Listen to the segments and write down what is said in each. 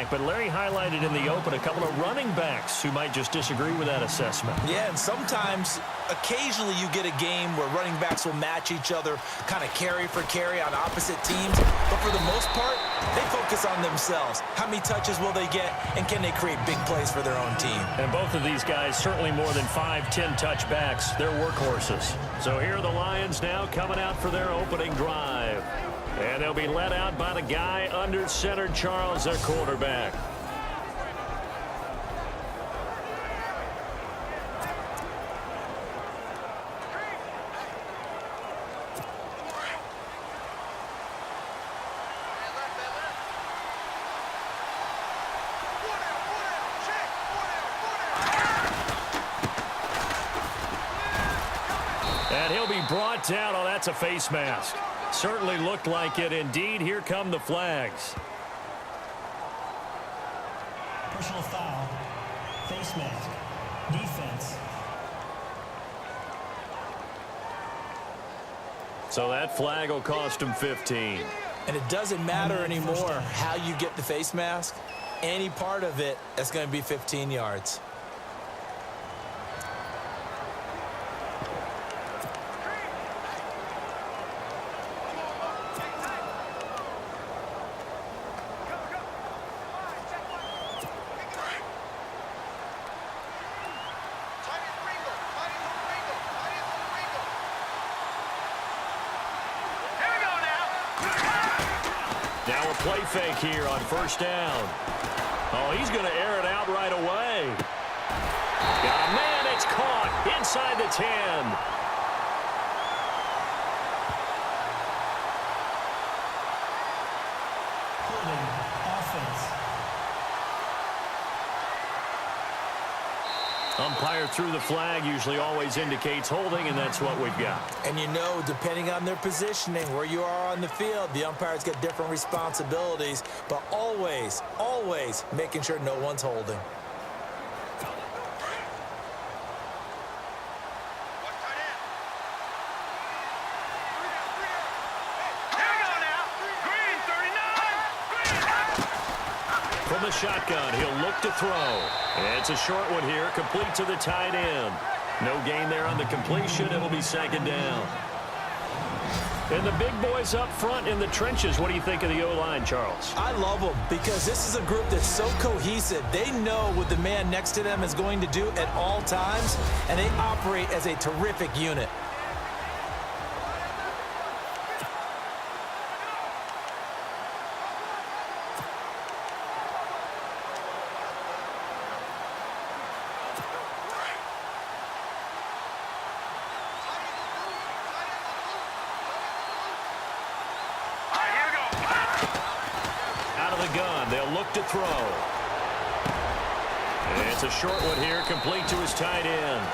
But Larry highlighted in the open a couple of running backs who might just disagree with that assessment. Yeah, and sometimes, occasionally you get a game where running backs will match each other, kind of carry for carry on opposite teams. But for the most part, they focus on themselves. How many touches will they get, and can they create big plays for their own team? And both of these guys, certainly more than 5-10 touchbacks. They're workhorses. So here are the Lions now coming out for their opening drive. And they'll be led out by the guy under center, Charles, their quarterback. And he'll be brought down. Oh, that's a face mask. Certainly looked like it. Indeed, here come the flags. Personal foul, face mask, defense. So that flag will cost him 15. And it doesn't matter anymore how you get the face mask. Any part of it, that's going to be 15 yards. Now a play fake here on first down. Oh, he's going to air it out right away. Got a man, it's caught inside the 10. Holding, offense. Umpire threw the flag, usually always indicates holding, and that's what we've got. And you know, depending on their positioning, where you are on the field, the umpire's got different responsibilities, but always, always making sure no one's holding. From the shotgun, he'll look to throw. And it's a short one here, complete to the tight end. No gain there on the completion. It'll be second down. And the big boys up front in the trenches. What do you think of the O-line, Charles? I love them because this is a group that's so cohesive. They know what the man next to them is going to do at all times, and they operate as a terrific unit. To throw. And it's a short one here, complete to his tight end.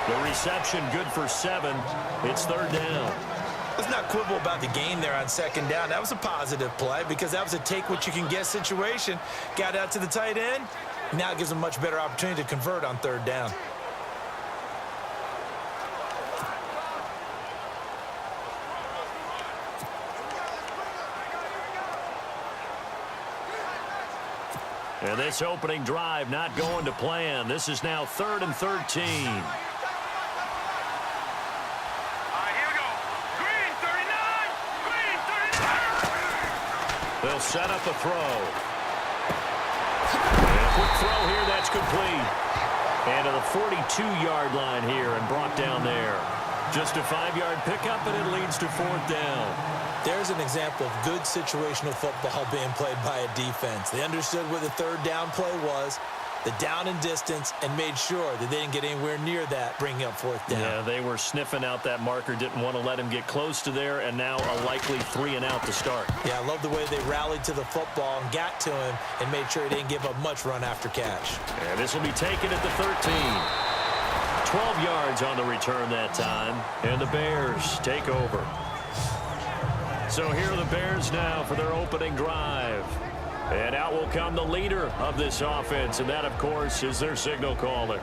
The reception good for 7. It's third down. Let's not quibble about the gain there on second down. That was a positive play because that was a take-what-you-can-get situation. Got out to the tight end. Now it gives them a much better opportunity to convert on third down. And this opening drive not going to plan. This is now 3rd and 13. Here we go. Green 39. Green 39. They'll set up a throw. And a quick throw here. That's complete. And to the 42-yard line here and brought down there. Just a 5-yard pickup, and it leads to 4th down. There's an example of good situational football being played by a defense. They understood where the third down play was, the down and distance, and made sure that they didn't get anywhere near that, bringing up 4th down. Yeah, they were sniffing out that marker, didn't want to let him get close to there, and now a likely 3 and out to start. Yeah, I love the way they rallied to the football and got to him and made sure he didn't give up much run after catch. And this will be taken at the 13. 12 yards on the return that time, and the Bears take over. So here are the Bears now for their opening drive. And out will come the leader of this offense, and that, of course, is their signal caller.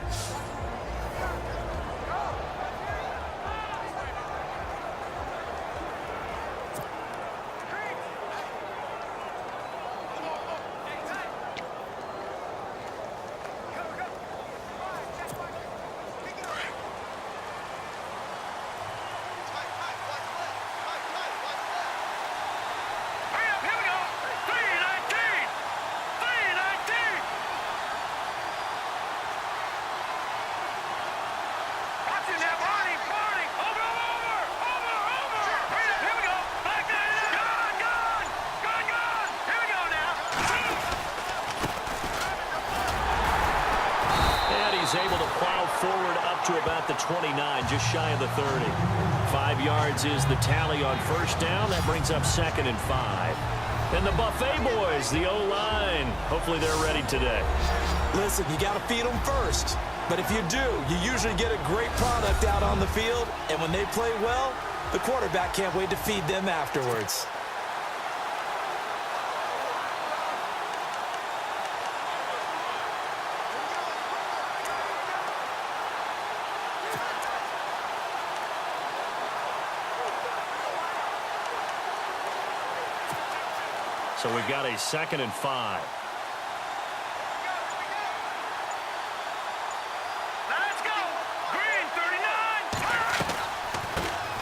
to about the 29, just shy of the 30. 5 yards is the tally on first down. That brings up 2nd and 5. And the Buffet boys, the O-line, hopefully they're ready today. Listen, you got to feed them first. But if you do, you usually get a great product out on the field. And when they play well, the quarterback can't wait to feed them afterwards. So we've got a 2nd and 5. Let's go. Green 39.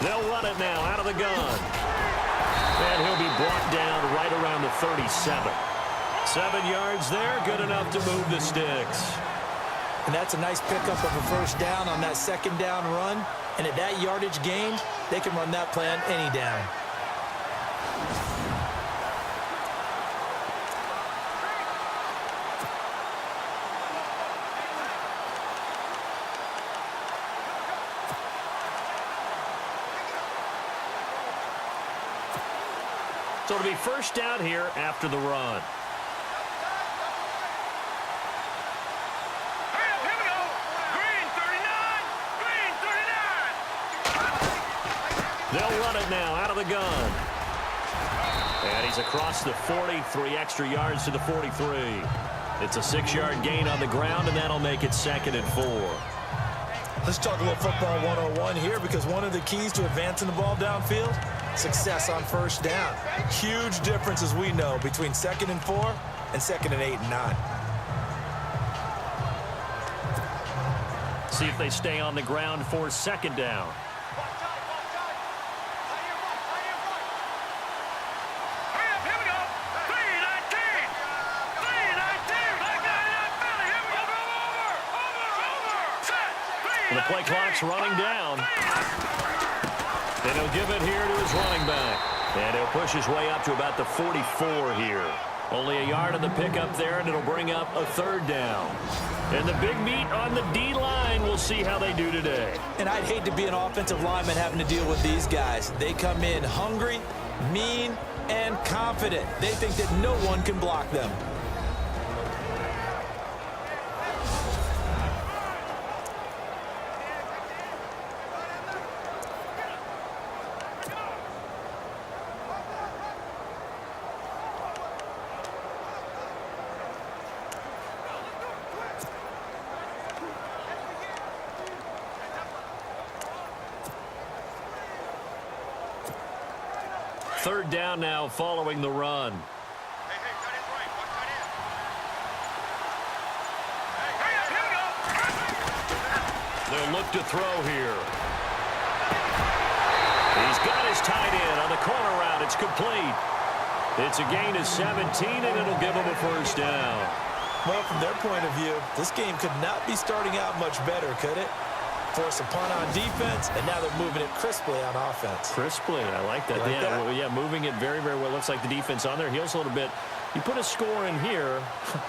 They'll run it now out of the gun. And he'll be brought down right around the 37. 7 yards there, good enough to move the sticks. And that's a nice pickup of a first down on that second down run. And at that yardage gained, they can run that play on any down. So it'll be first down here after the run. Hurry up, here we go. Green 39. Green 39. They'll run it now out of the gun. And he's across the 40, 3 extra yards to the 43. It's a 6-yard gain on the ground, and that'll make it 2nd and 4. Let's talk a little football 101 here, because one of the keys to advancing the ball downfield, success on first down. Huge difference, as we know, between 2nd and 4 and 2nd and 8 and 9. See if they stay on the ground for 2nd down. Hurry up, here we go. 319. 319. Like that in Philly. Here we go. Over. Set. The play clock's running down. And he'll give it here to his running back. And he'll push his way up to about the 44 here. Only a yard on the pickup there, and it'll bring up a 3rd down. And the big meat on the D-line, we'll see how they do today. And I'd hate to be an offensive lineman having to deal with these guys. They come in hungry, mean, and confident. They think that no one can block them. Third down now following the run. Hey, cut in right. Watch that in. Hurry up, here we go. They'll look to throw here. He's got his tight end on the corner route. It's complete. It's a gain of 17, and it'll give him a first down. Well, from their point of view, this game could not be starting out much better, could it? Force a punt on defense, and now they're moving it crisply on offense. Crisply, I like that. Yeah, moving it very, very well. Looks like the defense on there heals a little bit. You put a score in here,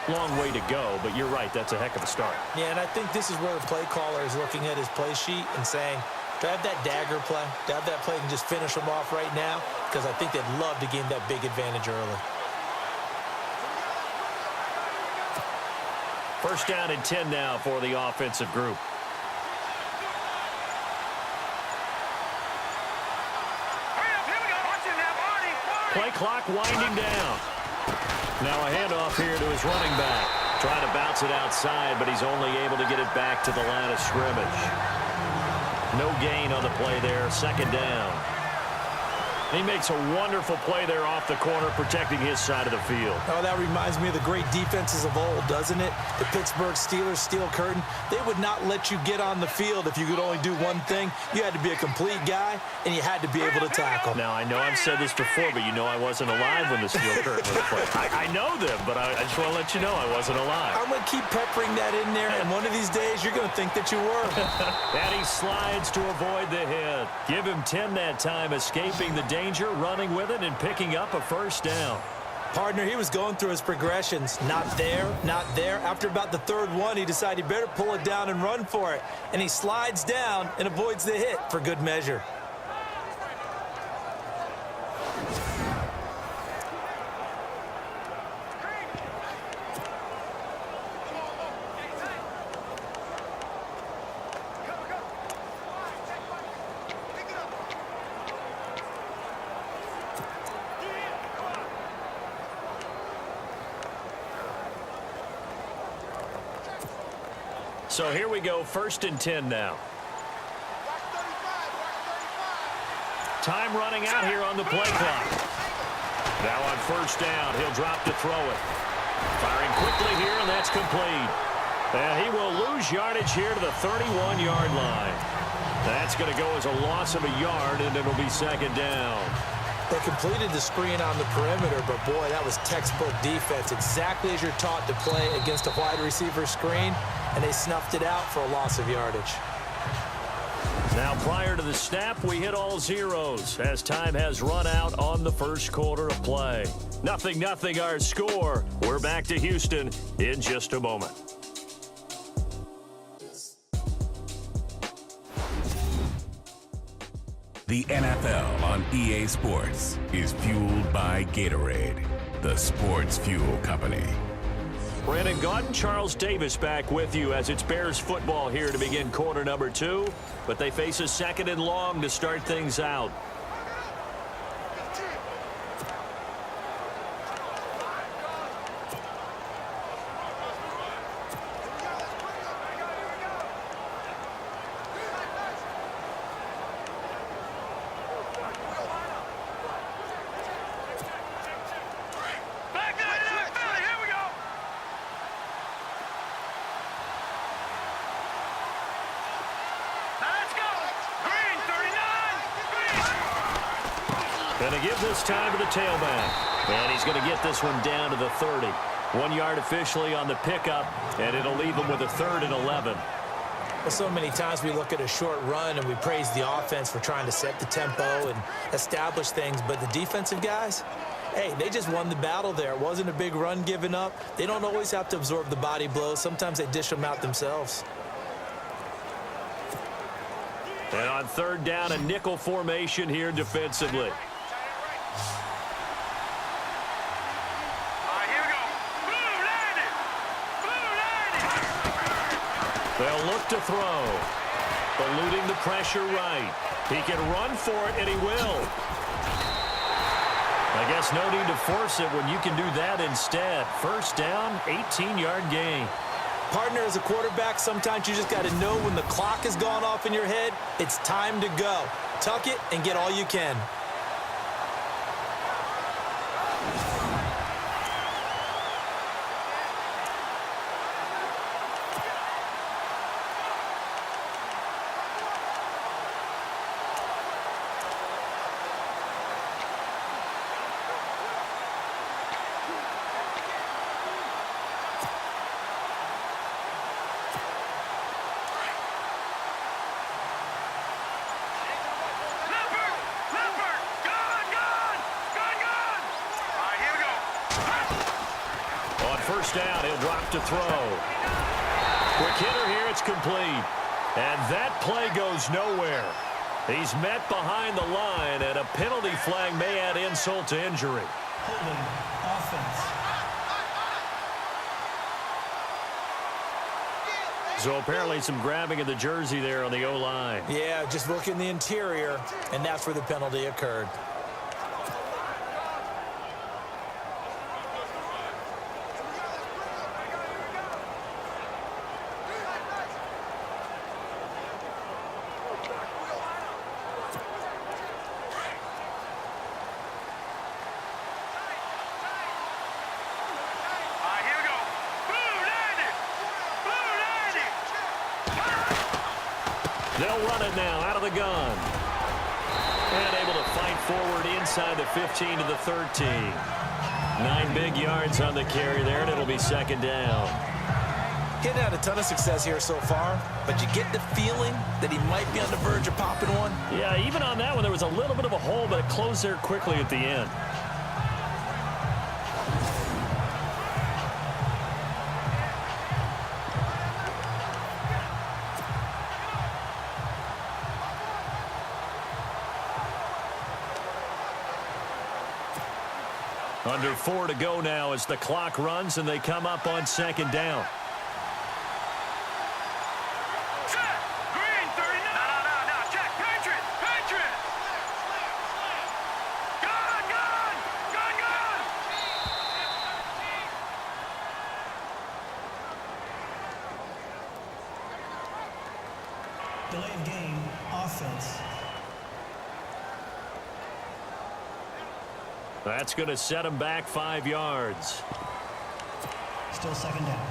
long way to go, but you're right, that's a heck of a start. Yeah, and I think this is where the play caller is looking at his play sheet and saying, do I have that dagger play? Do I have that play and just finish them off right now? Because I think they'd love to gain that big advantage early. First down and 10 now for the offensive group. Play clock winding down. Now a handoff here to his running back. Trying to bounce it outside, but he's only able to get it back to the line of scrimmage. No gain on the play there. 2nd down. He makes a wonderful play there off the corner, protecting his side of the field. Oh, that reminds me of the great defenses of old, doesn't it? The Pittsburgh Steelers, steel curtain. They would not let you get on the field if you could only do one thing. You had to be a complete guy, and you had to be able to tackle. Now, I know I've said this before, but you know I wasn't alive when the steel curtain was played. I know them, but I just want to let you know I wasn't alive. I'm going to keep peppering that in there, and one of these days you're going to think that you were. And he slides to avoid the hit. Give him 10 that time, escaping the danger, running with it, and picking up a first down. Partner, he was going through his progressions. Not there, not there. After about the third one, he decided he better pull it down and run for it. And he slides down and avoids the hit for good measure. So here we go, 1st and 10 now. Time running out here on the play clock. Now on 1st down, he'll drop to throw it. Firing quickly here, and that's complete. And he will lose yardage here to the 31-yard line. That's going to go as a loss of a yard, and it'll be 2nd down. They completed the screen on the perimeter, but boy, that was textbook defense. Exactly as you're taught to play against a wide receiver screen, and they snuffed it out for a loss of yardage. Now prior to the snap, we hit all zeros as time has run out on the 1st quarter of play. 0-0 our score. We're back to Houston in just a moment. The NFL on EA Sports is fueled by Gatorade, the sports fuel company. Brandon Gaudin, Charles Davis back with you as it's Bears football here to begin quarter number 2. But they face a 2nd and long to start things out. Going to give this time to the tailback. And he's going to get this one down to the 30. 1 yard officially on the pickup, and it'll leave him with a 3rd and 11. Well, so many times we look at a short run and we praise the offense for trying to set the tempo and establish things. But the defensive guys, hey, they just won the battle there. It wasn't a big run given up. They don't always have to absorb the body blows. Sometimes they dish them out themselves. And on 3rd down, a nickel formation here defensively. They'll look to throw. Eluding the pressure right. He can run for it, and he will. I guess no need to force it when you can do that instead. 1st down, 18-yard gain. Partner, as a quarterback, sometimes you just got to know when the clock has gone off in your head, it's time to go. Tuck it and get all you can. Down, he'll drop to throw. Quick hitter here, it's complete. And that play goes nowhere. He's met behind the line, and a penalty flag may add insult to injury. Holding offense. So apparently some grabbing of the jersey there on the O-line. Yeah, just look in the interior, and that's where the penalty occurred. They'll run it now out of the gun. And able to fight forward inside the 15 to the 13. 9 big yards on the carry there, and it'll be 2nd down. He hadn't had a ton of success here so far, but you get the feeling that he might be on the verge of popping one. Yeah, even on that one, there was a little bit of a hole, but it closed there quickly at the end. Under 4 to go now as the clock runs and they come up on second down. Set. Green 39. No. Check. Patriot. Gun. Delay of game, offense. That's going to set him back 5 yards. Still second down.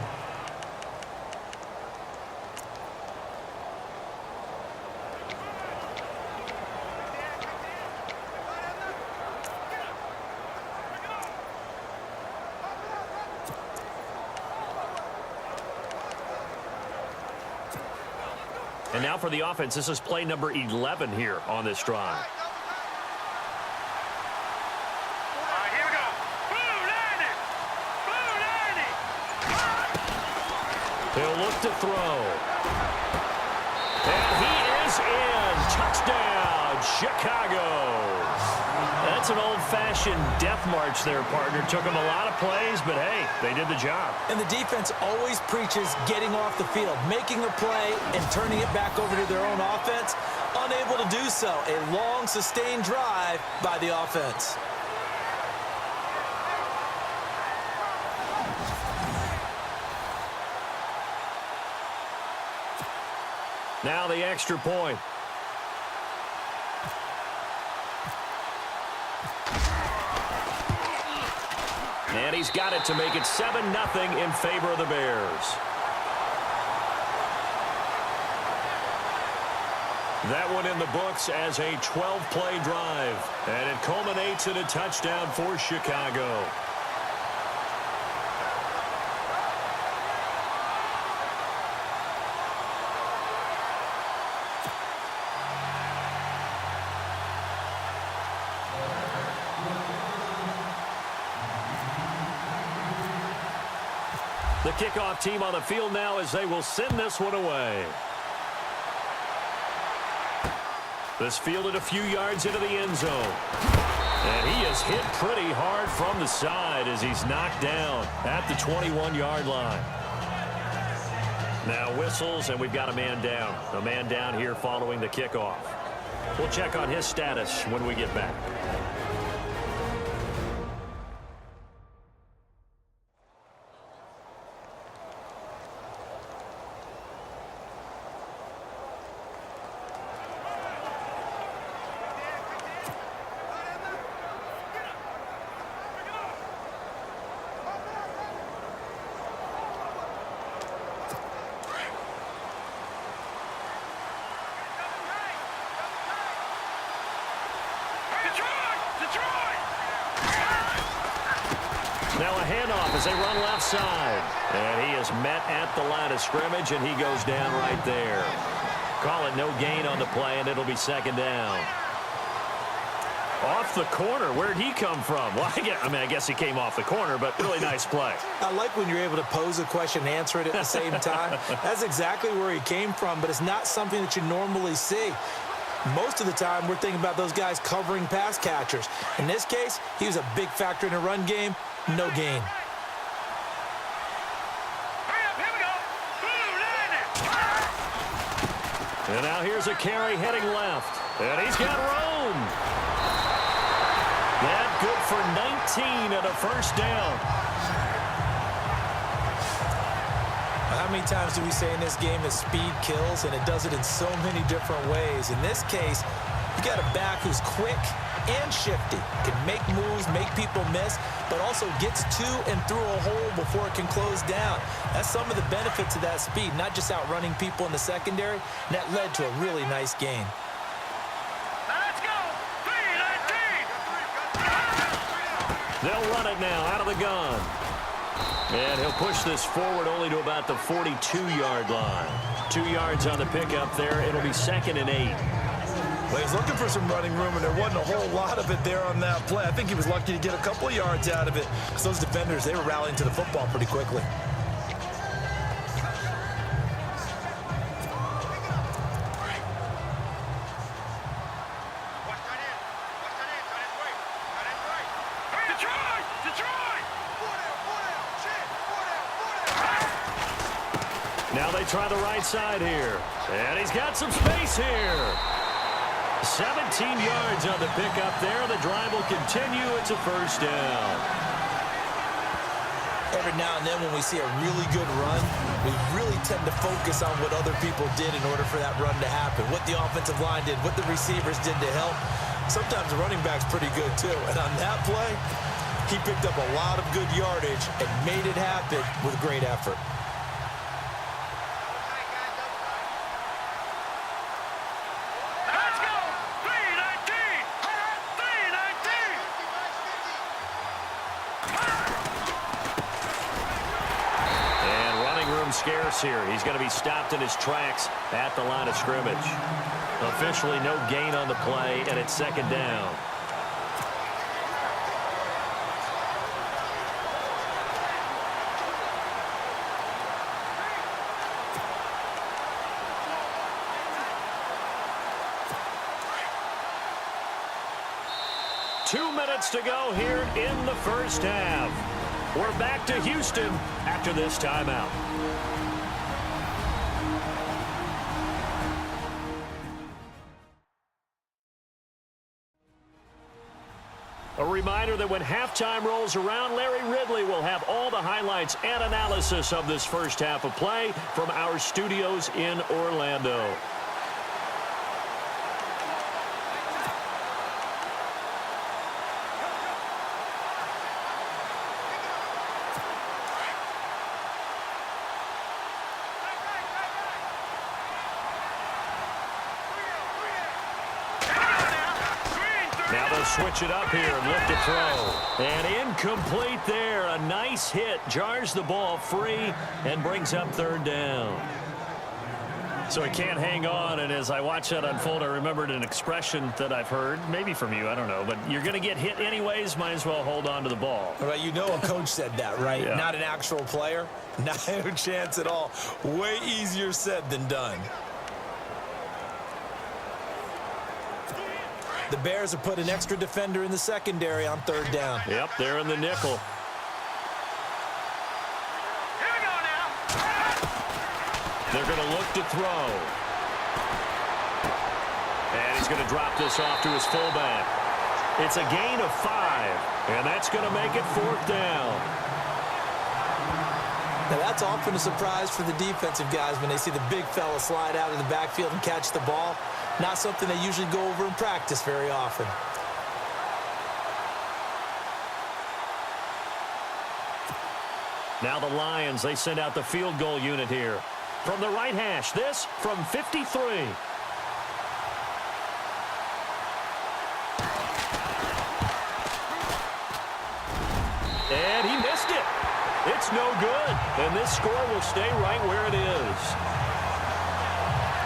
And now for the offense, this is play number 11 here on this drive. Here we go. Blue 90. He'll look to throw. And he is in. Touchdown, Chicago. That's an old-fashioned death march there, partner. Took them a lot of plays, but hey, they did the job. And the defense always preaches getting off the field, making a play, and turning it back over to their own offense. Unable to do so. A long, sustained drive by the offense. Now the extra point. And he's got it to make it 7-0 in favor of the Bears. That one in the books as a 12-play drive. And it culminates in a touchdown for Chicago. The kickoff team on the field now as they will send this one away. This fielded a few yards into the end zone. And he is hit pretty hard from the side as he's knocked down at the 21-yard line. Now whistles, and we've got a man down. A man down here following the kickoff. We'll check on his status when we get back. Now a handoff as they run left side. And he is met at the line of scrimmage, and he goes down right there. Call it no gain on the play, and it'll be second down. Off the corner. Where'd he come from? Well, I guess he came off the corner, but really nice play. I like when you're able to pose a question and answer it at the same time. That's exactly where he came from, but it's not something that you normally see. Most of the time, we're thinking about those guys covering pass catchers. In this case, he was a big factor in the run game. No gain. Here we go. Blue 90. And now here's a carry heading left. And he's got room. That good for 19 and a first down. How many times do we say in this game that speed kills, and it does it in so many different ways? In this case, you got a back who's quick and shifty, can make moves, make people miss, but also gets to and through a hole before it can close down. That's some of the benefits of that speed, not just outrunning people in the secondary, and that led to a really nice gain. Let's go. 3-19. They'll run it now out of the gun. And he'll push this forward only to about the 42-yard line. 2 yards on the pickup there. It'll be 2nd and 8. Well, he's looking for some running room, and there wasn't a whole lot of it there on that play. I think he was lucky to get a couple of yards out of it, because those defenders, they were rallying to the football pretty quickly. Detroit! Now they try the right side here. And he's got some space here. 17 yards on the pickup there. The drive will continue. It's a first down. Every now and then when we see a really good run, we really tend to focus on what other people did in order for that run to happen, what the offensive line did, what the receivers did to help. Sometimes the running back's pretty good too. And on that play, he picked up a lot of good yardage and made it happen with great effort. Let's go! 319! 319! And running room scarce here. He's going to be stopped in his tracks at the line of scrimmage. Officially no gain on the play, and it's second down. Two minutes to go here in the first half. We're back to Houston after this timeout. A reminder that when halftime rolls around, Larry Ridley will have all the highlights and analysis of this first half of play from our studios in Orlando. Now they'll switch it up here and look to throw. And incomplete there. A nice hit. Jars the ball free and brings up third down. So he can't hang on. And as I watch that unfold, I remembered an expression that I've heard, maybe from you, I don't know. But you're going to get hit anyways. Might as well hold on to the ball. Well, you know a coach said that, right? Yeah. Not an actual player. Not a chance at all. Way easier said than done. The Bears have put an extra defender in the secondary on third down. Yep, they're in the nickel. Here we go now! They're going to look to throw. And he's going to drop this off to his fullback. It's a gain of 5, and that's going to make it fourth down. Now, that's often a surprise for the defensive guys when they see the big fella slide out of the backfield and catch the ball. Not something they usually go over in practice very often. Now the Lions, they send out the field goal unit here. From the right hash, this from 53. And he missed it. It's no good. And this score will stay right where it is.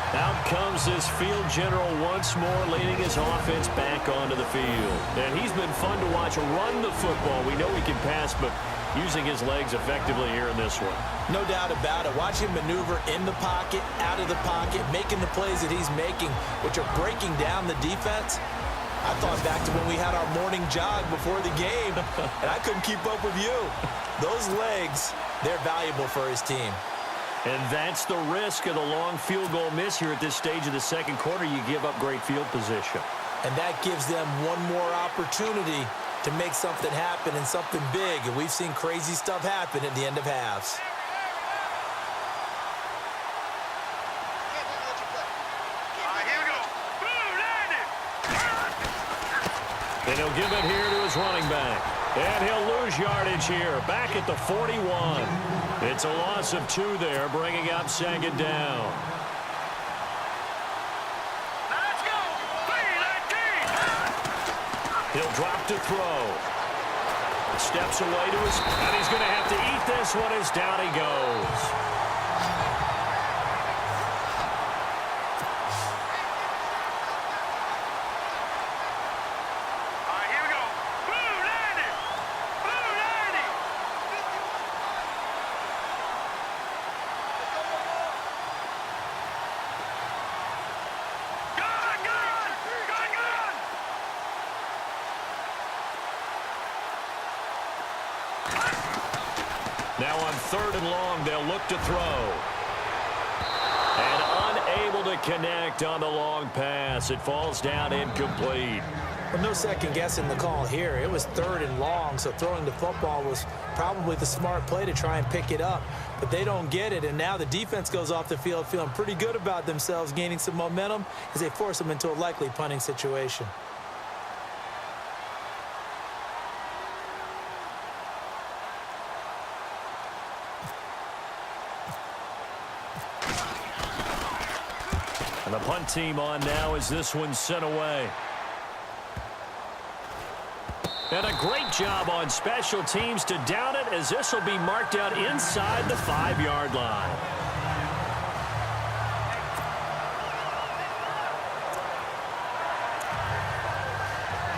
Out comes this field general once more, leading his offense back onto the field. And he's been fun to watch run the football. We know he can pass, but using his legs effectively here in this one. No doubt about it. Watch him maneuver in the pocket, out of the pocket, making the plays that he's making, which are breaking down the defense. I thought back to when we had our morning jog before the game, and I couldn't keep up with you. Those legs, they're valuable for his team. And that's the risk of the long field goal miss here at this stage of the second quarter. You give up great field position. And that gives them one more opportunity to make something happen and something big. And we've seen crazy stuff happen at the end of halves. Here we go! Blue landed! And he'll give it here to his running back. And he'll lose yardage here, back at the 41. It's a loss of 2 there, bringing up second down. Let's go! 319! He'll drop to throw. Steps away to his, and he's going to have to eat this one as down he goes. Here we go! Blue landed! Blue landed! Gun! Gun! Gun! Gun! Now on third and long, they'll look to throw. And unable to connect on the long pass. It falls down incomplete. Well, no second guessing the call here. It was 3rd and long, so throwing the football was probably the smart play to try and pick it up. But they don't get it, and now the defense goes off the field feeling pretty good about themselves, gaining some momentum as they force them into a likely punting situation. And the punt team on now as this one's sent away. And a great job on special teams to down it, as this will be marked out inside the 5-yard line.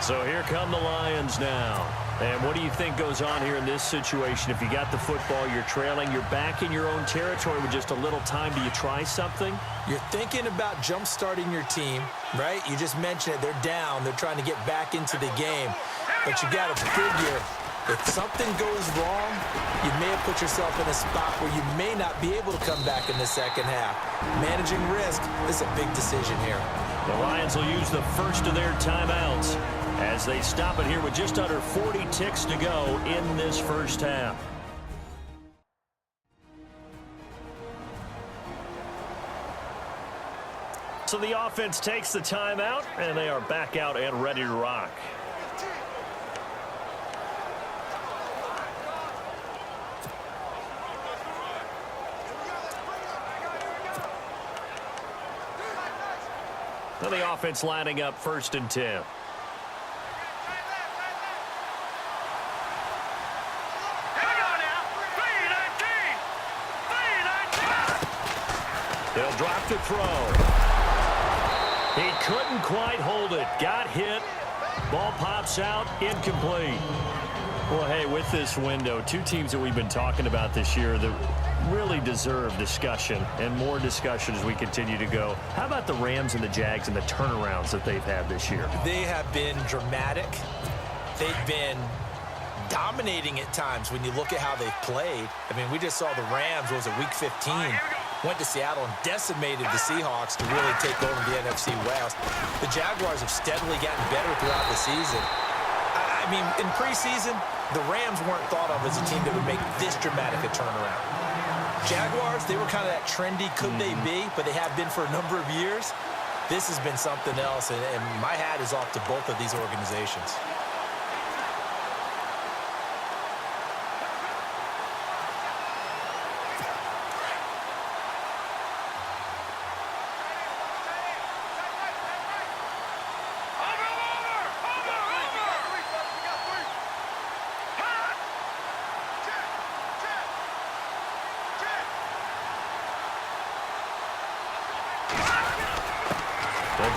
So here come the Lions now. And what do you think goes on here in this situation? If you got the football, you're trailing, you're back in your own territory with just a little time. Do you try something? You're thinking about jump-starting your team, right? You just mentioned it. They're down. They're trying to get back into the game. But you got to figure, if something goes wrong, you may have put yourself in a spot where you may not be able to come back in the second half. Managing risk is a big decision here. The Lions will use the first of their timeouts as they stop it here with just under 40 ticks to go in this first half. So the offense takes the timeout, and they are back out and ready to rock. Now the offense lining up 1st and 10. They'll drop the throw. He couldn't quite hold it. Got hit. Ball pops out. Incomplete. Well, hey, with this window, 2 teams that we've been talking about this year that really deserve discussion and more discussion as we continue to go. How about the Rams and the Jags and the turnarounds that they've had this year? They have been dramatic. They've been dominating at times when you look at how they've played. I mean, we just saw the Rams, was it week 15, went to Seattle and decimated the Seahawks to really take over the NFC West. The Jaguars have steadily gotten better throughout the season. I mean, in preseason, the Rams weren't thought of as a team that would make this dramatic a turnaround. Jaguars, they were kind of that trendy, could they be, but they have been for a number of years. This has been something else, and my hat is off to both of these organizations.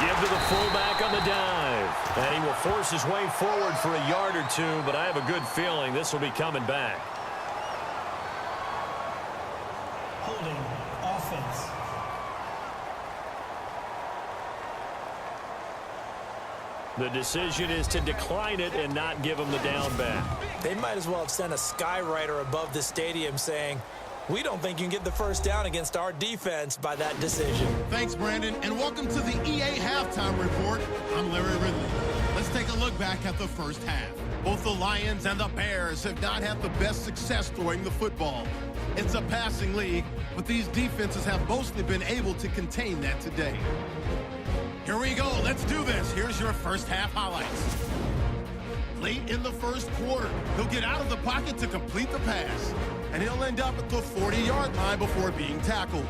Give to the fullback on the dive. And he will force his way forward for a yard or 2, but I have a good feeling this will be coming back. Holding offense. The decision is to decline it and not give him the down back. They might as well have sent a skywriter above the stadium saying, we don't think you can get the first down against our defense by that decision. Thanks, Brandon, and welcome to the EA Halftime Report. I'm Larry Ridley. Let's take a look back at the first half. Both the Lions and the Bears have not had the best success throwing the football. It's a passing league, but these defenses have mostly been able to contain that today. Here we go. Let's do this. Here's your first half highlights. Late in the first quarter, he'll get out of the pocket to complete the pass, and he'll end up at the 40-yard line before being tackled.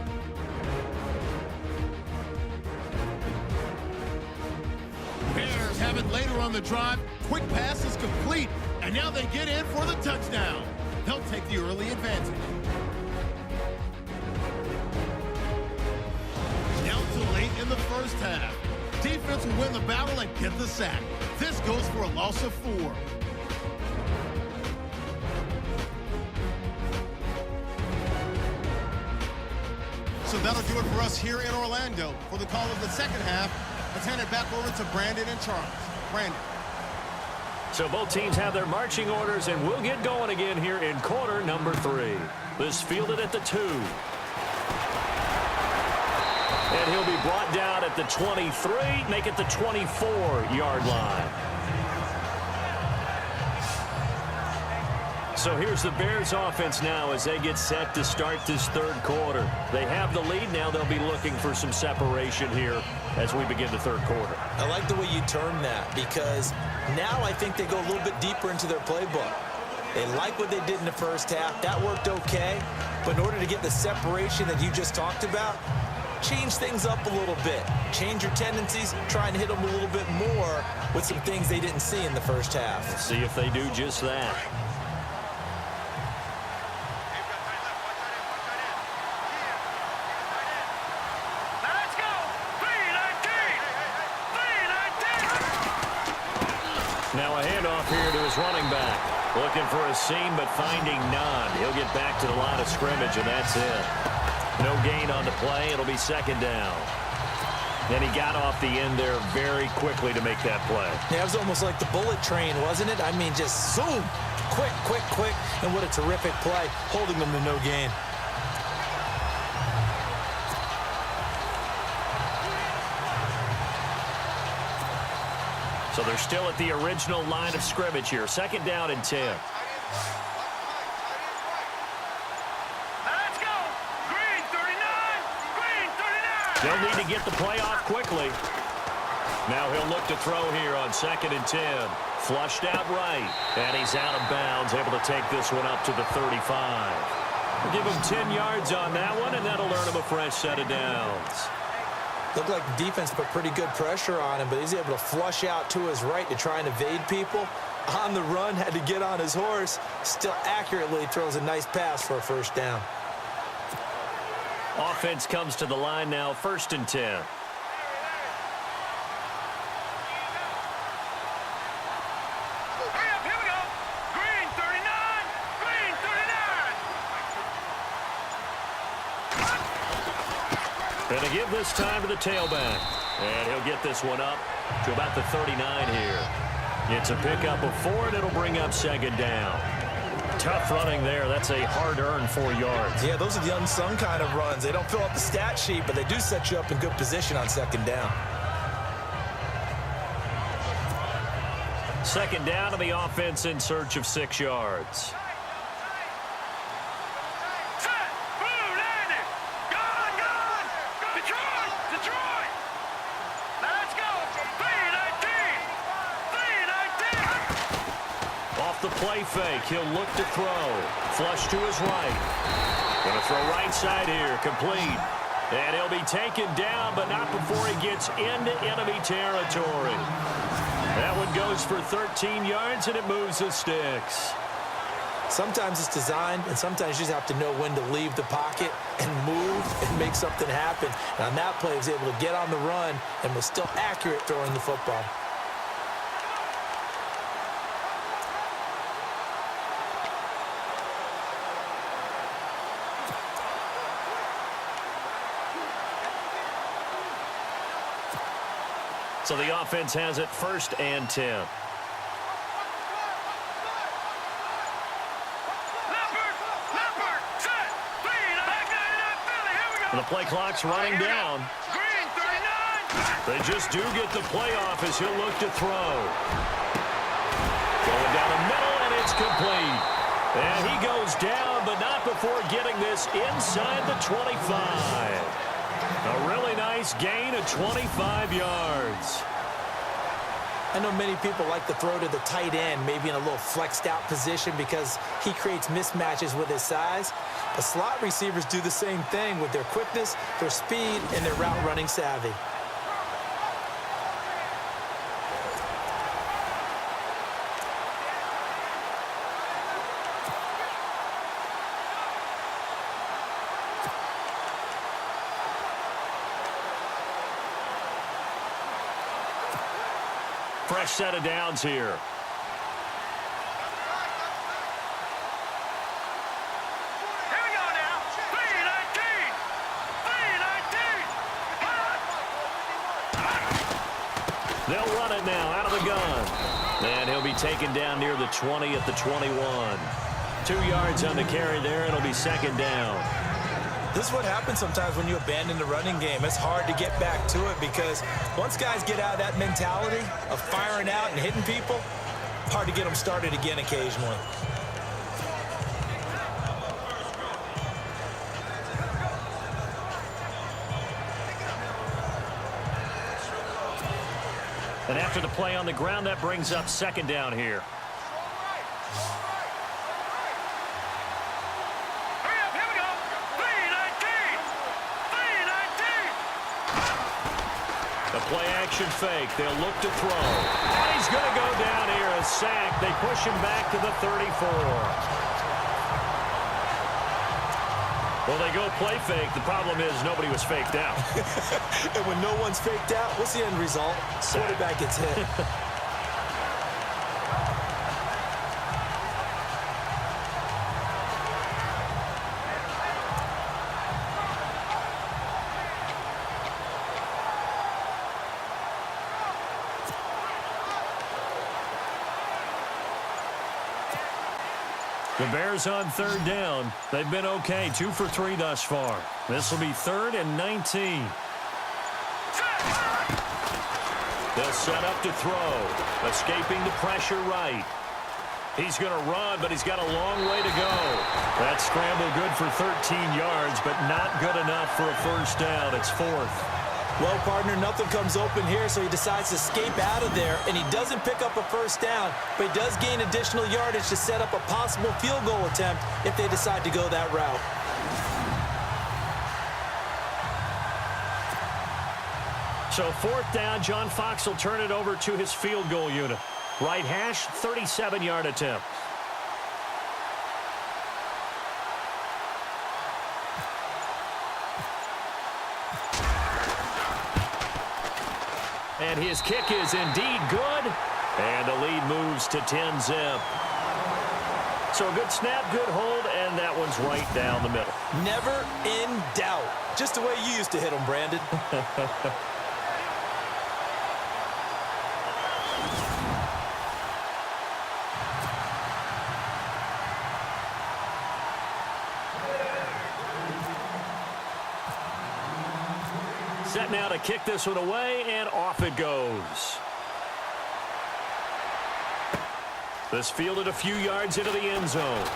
Bears have it later on the drive. Quick pass is complete, and now they get in for the touchdown. They'll take the early advantage. Down to late in the first half. Defense will win the battle and get the sack. This goes for a loss of 4. So that'll do it for us here in Orlando. For the call of the second half, let's hand it back over to Brandon and Charles. Brandon. So both teams have their marching orders, and we'll get going again here in quarter number 3. This fielded at the 2. And he'll be brought down at the 23, make it the 24-yard line. So here's the Bears offense now as they get set to start this third quarter. They have the lead now. They'll be looking for some separation here as we begin the third quarter. I like the way you term that because now I think they go a little bit deeper into their playbook. They like what they did in the first half. That worked okay. But in order to get the separation that you just talked about, change things up a little bit. Change your tendencies, try and hit them a little bit more with some things they didn't see in the first half. Let's see if they do just that. Now a handoff here to his running back. Looking for a seam, but finding none. He'll get back to the line of scrimmage, and that's it. No gain on the play. It'll be second down. And he got off the end there very quickly to make that play. Yeah, it was almost like the bullet train, wasn't it? I mean, just zoom. Quick, quick, quick. And what a terrific play, holding them to no gain. So they're still at the original line of scrimmage here. Second down and 10. Let's go. Green 39. Green 39. They'll need to get the play off quickly. Now he'll look to throw here on second and 10. Flushed out right. And he's out of bounds, able to take this one up to the 35. We'll give him 10 yards on that one, and that'll earn him a fresh set of downs. Looked like the defense put pretty good pressure on him, but he's able to flush out to his right to try and evade people. On the run, had to get on his horse. Still accurately throws a nice pass for a first down. Offense comes to the line now, first and 10. Here we go. Green 39. Green 39. And to give this time to the tailback. And he'll get this one up to about the 39 here. It's a pickup of 4, and it'll bring up second down. Tough running there. That's a hard-earned 4 yards. Yeah, those are the unsung kind of runs. They don't fill up the stat sheet, but they do set you up in good position on second down. Second down to the offense in search of 6 yards. Set. Blue 90. Gone. Gone. Detroit. Detroit. Let's go. 319. 319. Off the play fake, he'll look to throw. Flush to his right. Going to throw right side here, complete. And he'll be taken down, but not before he gets into enemy territory. That one goes for 13 yards, and it moves the sticks. Sometimes it's designed, and sometimes you just have to know when to leave the pocket and move and make something happen. And on that play, he was able to get on the run and was still accurate throwing the football. So the offense has it first and 10. Leopard. Leopard. Set. 319. Philly. Here we go. And the play clock's running down. Green 39. They just do get the play off as he'll look to throw. Going down the middle, and it's complete. And he goes down, but not before getting this inside the 25. A really nice gain of 25 yards. I know many people like to throw to the tight end, maybe in a little flexed out position because he creates mismatches with his size. But slot receivers do the same thing with their quickness, their speed, and their route running savvy. Fresh set of downs here. Here we go now. 319. 319. They'll run it now out of the gun. And he'll be taken down near the 20 at the 21. 2 yards on the carry there. It'll be second down. This is what happens sometimes when you abandon the running game. It's hard to get back to it because once guys get out of that mentality of firing out and hitting people, hard to get them started again occasionally. And after the play on the ground, that brings up second down here. The play-action fake. They'll look to throw. And he's going to go down here. A sack. They push him back to the 34. Well, they go play fake. The problem is nobody was faked out. And when no one's faked out, what's the end result? Quarterback gets hit. The Bears on third down. They've been okay, 2 for 3 thus far. This will be 3rd and 19. They'll set up to throw. Escaping the pressure right. He's going to run, but he's got a long way to go. That scramble good for 13 yards, but not good enough for a first down. It's 4th. Well, partner, nothing comes open here, so he decides to escape out of there, and he doesn't pick up a first down, but he does gain additional yardage to set up a possible field goal attempt if they decide to go that route. So 4th down, John Fox will turn it over to his field goal unit. Right hash, 37-yard attempt. And his kick is indeed good. And the lead moves to 10-zip. So a good snap, good hold, and that one's right down the middle. Never in doubt. Just the way you used to hit them, Brandon. Set now to kick this one away, and off it goes. This fielded a few yards into the end zone.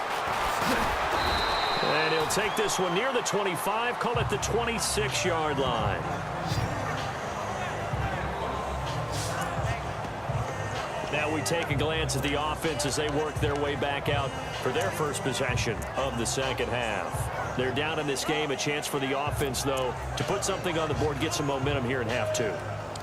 And he'll take this one near the 25, call it the 26-yard line. Now we take a glance at the offense as they work their way back out for their first possession of the second half. They're down in this game. A chance for the offense, though, to put something on the board, get some momentum here in half 2.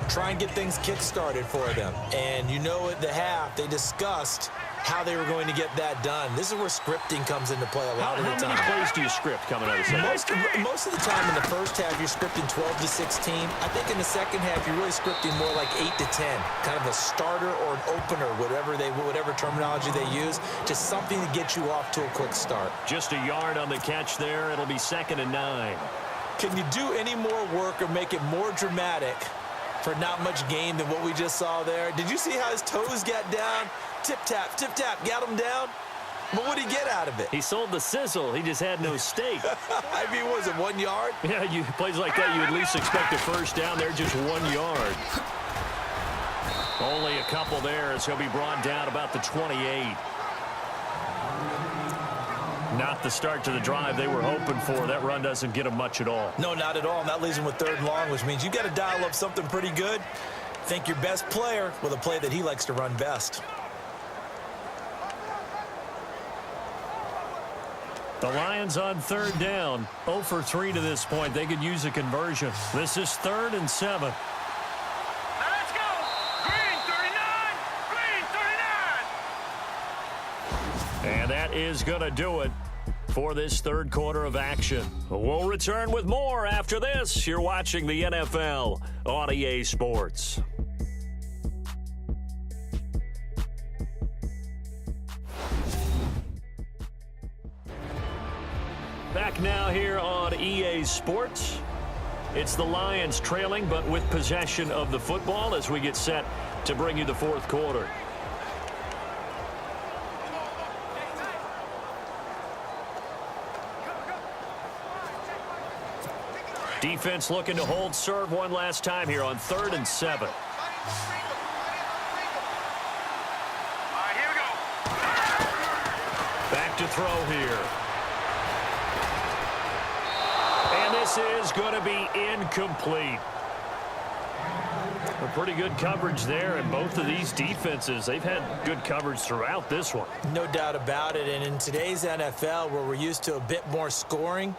Try and get things kick-started for them. And you know at the half, they discussed how they were going to get that done. This is where scripting comes into play a lot of the time. How many plays do you script coming out of the second half? Most of the time in the first half, you're scripting 12 to 16. I think in the second half, you're really scripting more like 8 to 10. Kind of a starter or an opener, whatever terminology they use. Just something to get you off to a quick start. Just a yard on the catch there. It'll be 2nd and 9. Can you do any more work or make it more dramatic for not much gain than what we just saw there? Did you see how his toes got down? Tip-tap, got him down. But what did he get out of it? He sold the sizzle. He just had no steak. I mean, was it 1 yard? Yeah, plays like that, you at least expect a first down. They're just 1 yard. Only a couple there as he'll be brought down about the 28. Not the start to the drive they were hoping for. That run doesn't get them much at all. No, not at all. And that leaves them with 3rd and long, which means you got to dial up something pretty good. Think your best player with a play that he likes to run best. The Lions on 3rd down. 0 for 3 to this point. They could use a conversion. This is 3rd and 7. Now let's go. Green 39. Green 39. And that is going to do it for this 3rd quarter of action. We'll return with more after this. You're watching the NFL on EA Sports. Back now here on EA Sports. It's the Lions trailing, but with possession of the football as we get set to bring you the 4th quarter. Defense looking to hold serve one last time here on 3rd and 7. All right, here we go. Back to throw here. And this is going to be incomplete. A pretty good coverage there, and both of these defenses, they've had good coverage throughout this one. No doubt about it, and in today's NFL, where we're used to a bit more scoring,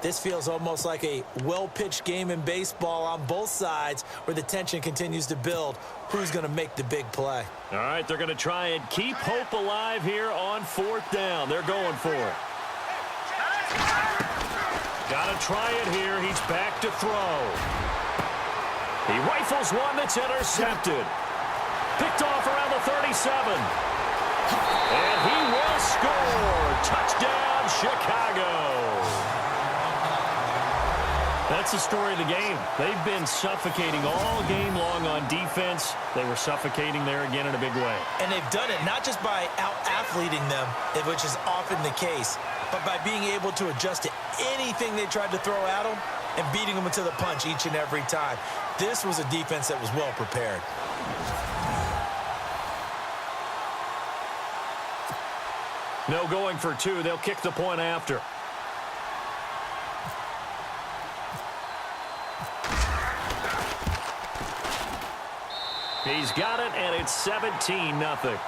this feels almost like a well-pitched game in baseball on both sides where the tension continues to build. Who's going to make the big play? All right, they're going to try and keep hope alive here on 4th down. They're going for it. Got to try it here. He's back to throw. He rifles one that's intercepted. Picked off around the 37. And he will score. Touchdown, Chicago. That's the story of the game. They've been suffocating all game long on defense. They were suffocating there again in a big way. And they've done it not just by out-athleting them, which is often the case, but by being able to adjust to anything they tried to throw at them and beating them to the punch each and every time. This was a defense that was well prepared. No going for 2. They'll kick the point after. He's got it, and it's 17-0.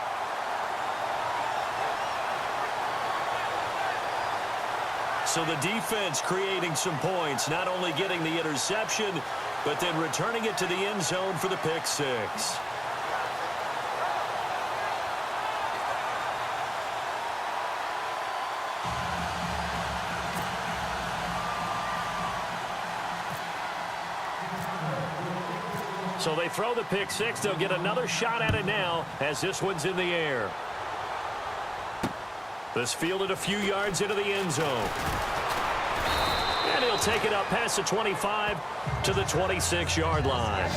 So the defense creating some points, not only getting the interception, but then returning it to the end zone for the pick 6. So they throw the pick 6. They'll get another shot at it now as this one's in the air. This fielded a few yards into the end zone. And he'll take it up past the 25 to the 26-yard line.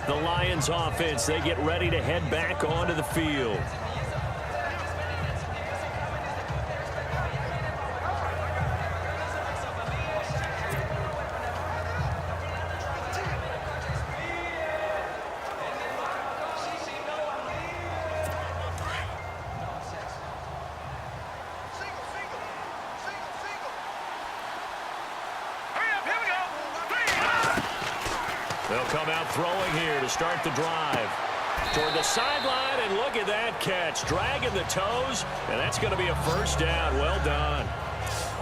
The Lions offense, they get ready to head back onto the field. They'll come out throwing here to start the drive. Toward the sideline, and look at that catch. Dragging the toes, and that's going to be a first down. Well done.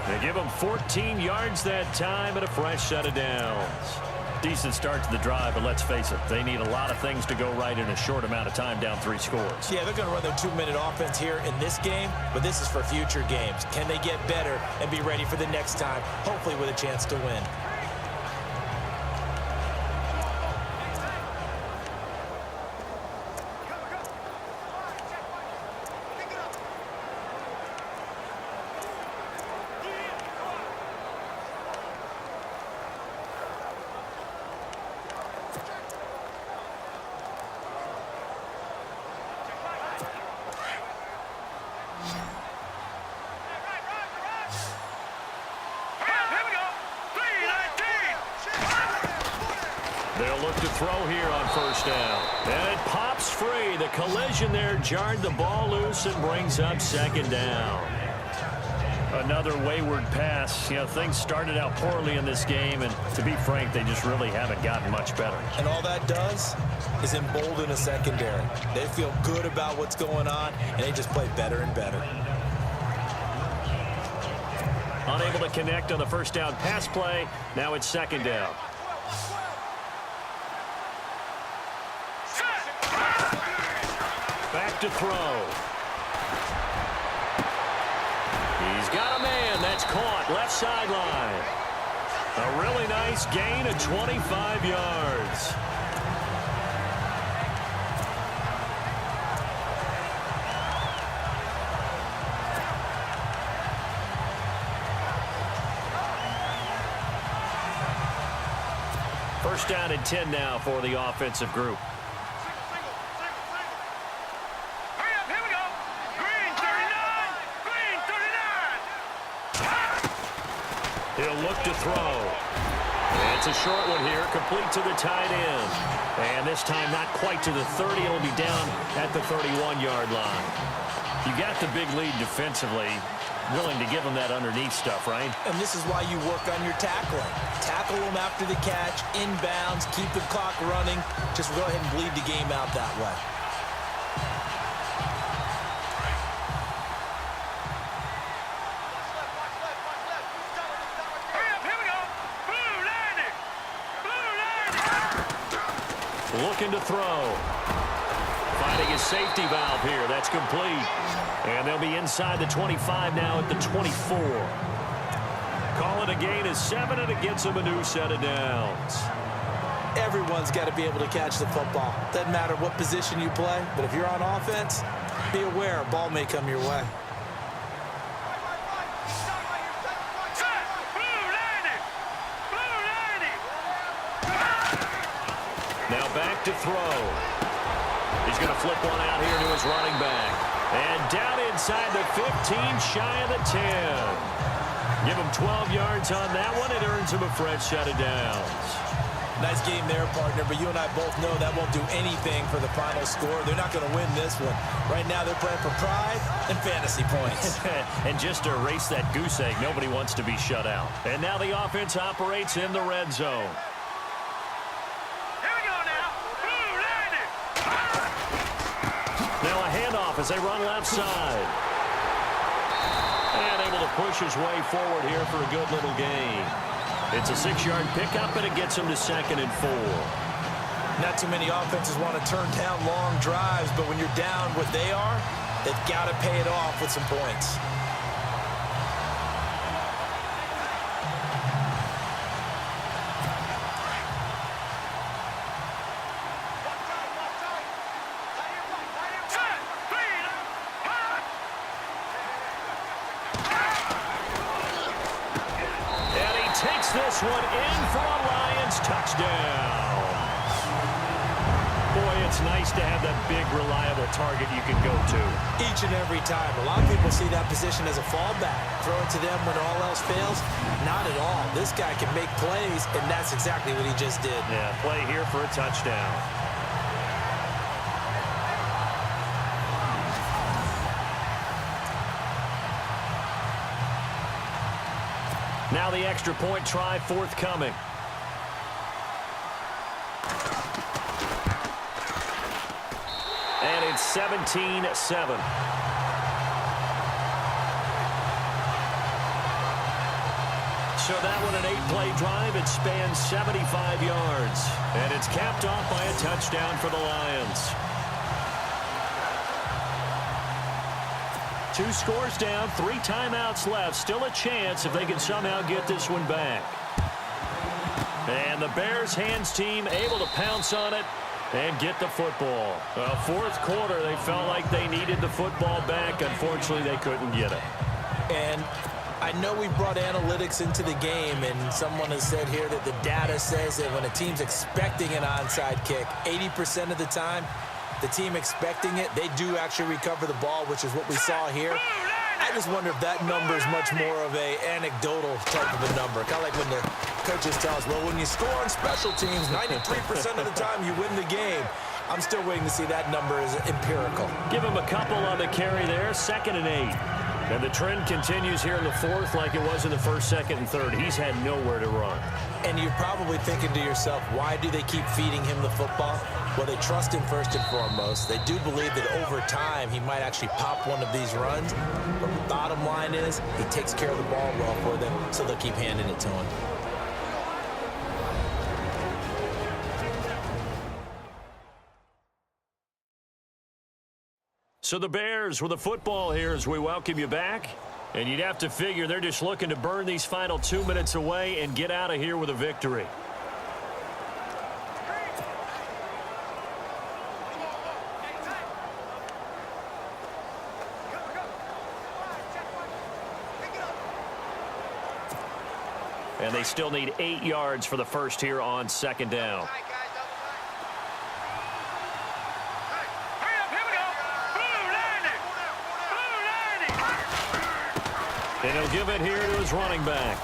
They give them 14 yards that time and a fresh set of downs. Decent start to the drive, but let's face it, they need a lot of things to go right in a short amount of time, down 3 scores. Yeah, they're going to run their 2-minute offense here in this game, but this is for future games. Can they get better and be ready for the next time, hopefully with a chance to win? They'll look to throw here on first down. And it pops free. The collision there jarred the ball loose and brings up second down. Another wayward pass. You know, things started out poorly in this game, and to be frank, they just really haven't gotten much better. And all that does is embolden a secondary. They feel good about what's going on, and they just play better and better. Unable to connect on the first down pass play. Now it's second down. Back to throw. He's got a man. That's caught. Left sideline. A really nice gain of 25 yards. First down and 10 now for the offensive group. Hurry up, here we go. Green 39. Green 39. He'll look to throw. And it's a short one here, complete to the tight end. And this time not quite to the 30. It'll be down at the 31-yard line. You got the big lead defensively. Willing to give them that underneath stuff, right? And this is why you work on your tackling. Tackle them after the catch, inbounds, keep the clock running. Just go ahead and bleed the game out that way. Here we go. Blue landing. Blue landing. Looking to throw. Finding his safety valve here. That's complete. And they'll be inside the 25 now at the 24. Call it a gain of 7, and it gets them a new set of downs. Everyone's got to be able to catch the football. Doesn't matter what position you play, but if you're on offense, be aware a ball may come your way. Set. Blue landing. Blue landing. Now back to throw. He's going to flip one out here to his running back. And down inside the 15, shy of the 10. Give him 12 yards on that one. It earns him a fresh set of downs. Nice game there, partner, but you and I both know that won't do anything for the final score. They're not going to win this one. Right now they're playing for pride and fantasy points. And just to erase that goose egg, nobody wants to be shut out. And now the offense operates in the red zone. Here we go now. Blue landing. Now a handoff as they run left side. And able to push his way forward here for a good little gain. It's a 6-yard pickup, and it gets him to 2nd and 4. Not too many offenses want to turn down long drives, but when you're down what they are, they've got to pay it off with some points. Set. Speed. And he takes this one in for a Lions touchdown. Boy, it's nice to have that big, reliable target you can go to. Each and every time. A lot of people see that position as a fallback. Throw it to them when all else fails. Not at all. This guy can make plays, and that's exactly what he just did. Yeah, play here for a touchdown. Now the extra point try forthcoming. And it's 17-7. So that one an 8-play drive. It spans 75 yards. And it's capped off by a touchdown for the Lions. 2 scores down, 3 timeouts left. Still a chance if they can somehow get this one back. And the Bears hands team able to pounce on it and get the football. Fourth quarter, they felt like they needed the football back. Unfortunately, they couldn't get it. And I know we brought analytics into the game, and someone has said here that the data says that when a team's expecting an onside kick, 80% of the time, the team expecting it, they do actually recover the ball, which is what we saw here. I just wonder if that number is much more of a anecdotal type of a number. Kind of like when the coaches tell us, well, when you score on special teams, 93% of the time you win the game. I'm still waiting to see that number as empirical. Give him a couple on the carry there, 2nd and 8. And the trend continues here in the 4th like it was in the 1st, 2nd, and 3rd. He's had nowhere to run. And you're probably thinking to yourself, why do they keep feeding him the football? Well, they trust him first and foremost. They do believe that over time he might actually pop one of these runs. But the bottom line is he takes care of the ball well for them, so they'll keep handing it to him. So the Bears with the football here as we welcome you back. And you'd have to figure they're just looking to burn these final 2 minutes away and get out of here with a victory. And they still need 8 yards for the first here on 2nd down. And he'll give it here to his running back.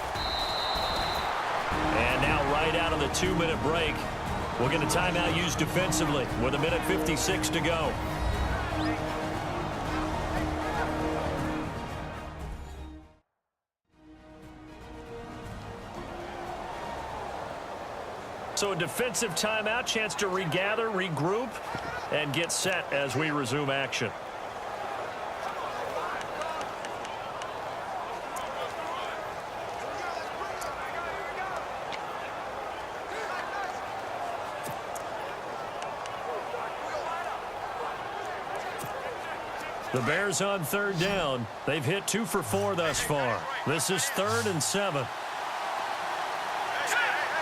And now right out of the 2-minute break, we'll get a timeout used defensively with 1:56 to go. So a defensive timeout, chance to regather, regroup, and get set as we resume action. The Bears on 3rd down. They've hit 2 for 4 thus far. This is 3rd and 7.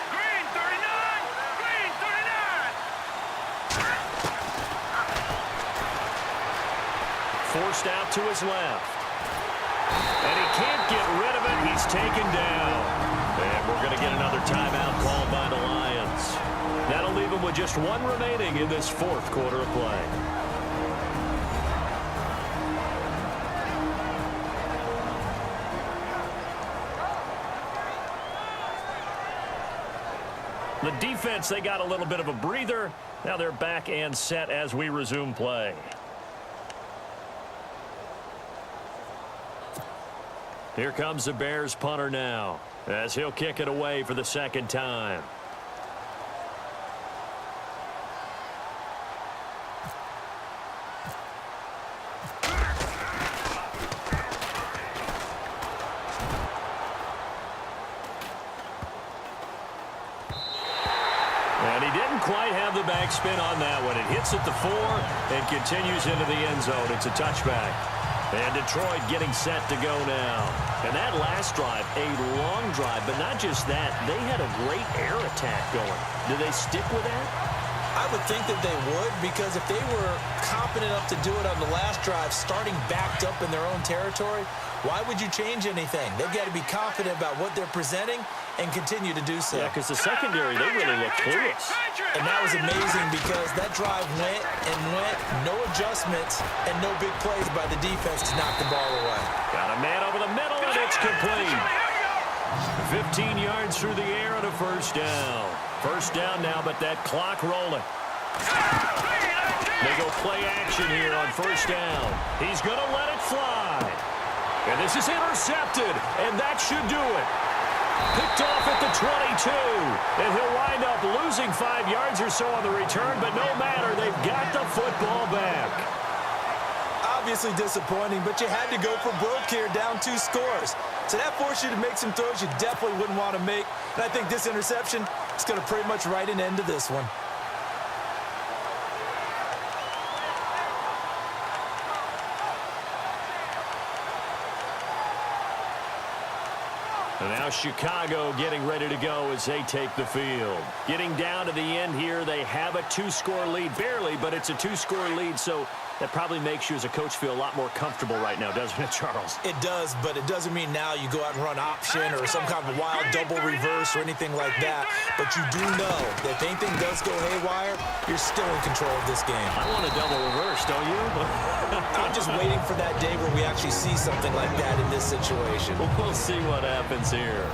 Green 39! Green 39! Forced out to his left. And he can't get rid of it. He's taken down. And we're going to get another timeout called by the Lions. That'll leave him with just 1 remaining in this 4th quarter of play. The defense, they got a little bit of a breather. Now they're back and set as we resume play. Here comes the Bears punter now, as he'll kick it away for the 2nd time. And he didn't quite have the backspin on that one. It hits at the 4 and continues into the end zone. It's a touchback. And Detroit getting set to go now. And that last drive, a long drive, but not just that. They had a great air attack going. Do they stick with that? I would think that they would, because if they were confident enough to do it on the last drive, starting backed up in their own territory, why would you change anything? They've got to be confident about what they're presenting and continue to do so. Yeah, because the secondary, they really look clueless. And that was amazing, because that drive went and went, no adjustments, and no big plays by the defense to knock the ball away. Got a man over the middle, and it's complete. 15 yards through the air and a 1st down. 1st down now, but that clock rolling. They go play action here on 1st down. He's going to let it fly. And this is intercepted, and that should do it. Picked off at the 22, and he'll wind up losing 5 yards or so on the return, but no matter, they've got the football back. Obviously disappointing, but you had to go for broke here, down 2 scores. So that forced you to make some throws you definitely wouldn't want to make. And I think this interception is going to pretty much write an end to this one. And now Chicago getting ready to go as they take the field. Getting down to the end here, they have a 2-score lead. Barely, but it's a 2-score lead, so that probably makes you as a coach feel a lot more comfortable right now, doesn't it, Charles? It does, but it doesn't mean now you go out and run option or some kind of wild double reverse or anything like that. But you do know that if anything does go haywire, you're still in control of this game. I want a double reverse, don't you? I'm just waiting for that day where we actually see something like that in this situation. We'll see what happens here.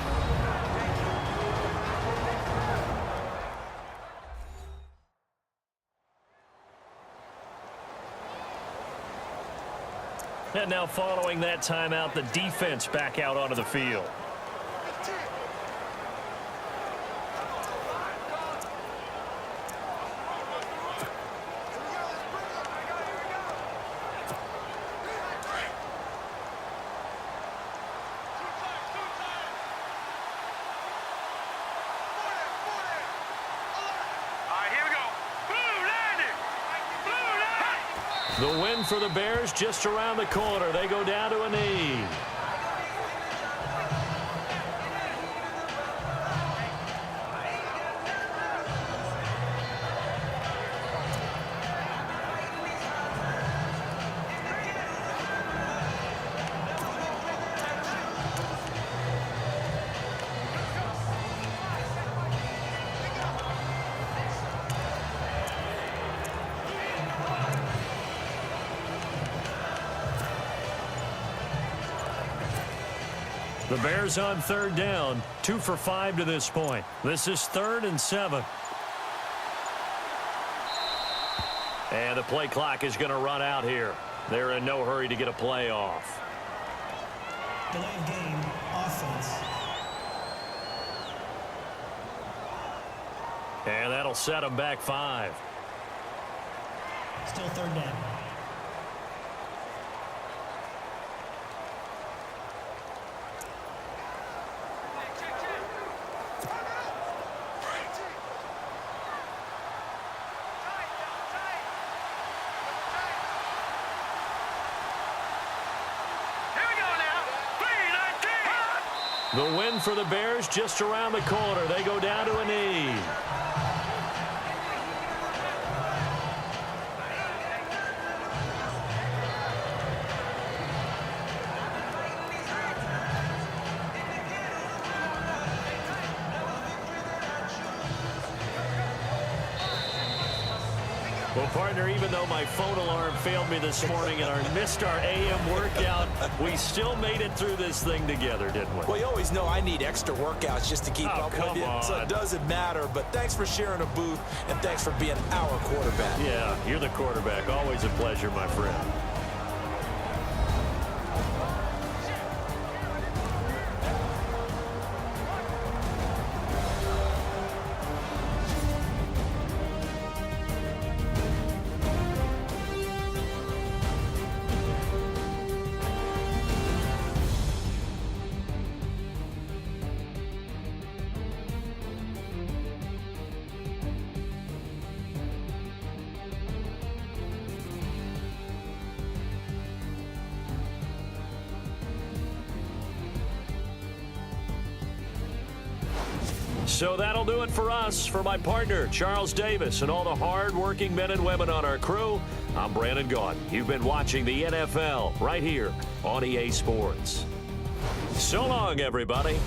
And now following that timeout, the defense back out onto the field. The win for the Bears just around the corner. They go down to a knee. The Bears on third down, 2 for 5 to this point. This is 3rd and 7. And the play clock is going to run out here. They're in no hurry to get a play off. Delay of game, offense. And that'll set them back 5. Still 3rd down. The win for the Bears just around the corner. They go down to a knee. Well, partner, even though my phone alarm failed me this morning and I missed our AM workout, we still made it through this thing together, didn't we? Well, you always know I need extra workouts just to keep up with come you, on. so it doesn't matter. But thanks for sharing a booth, and thanks for being our quarterback. Yeah, you're the quarterback. Always a pleasure, my friend. So that'll do it for us. For my partner, Charles Davis, and all the hard-working men and women on our crew, I'm Brandon Gaudin. You've been watching the NFL right here on EA Sports. So long, everybody.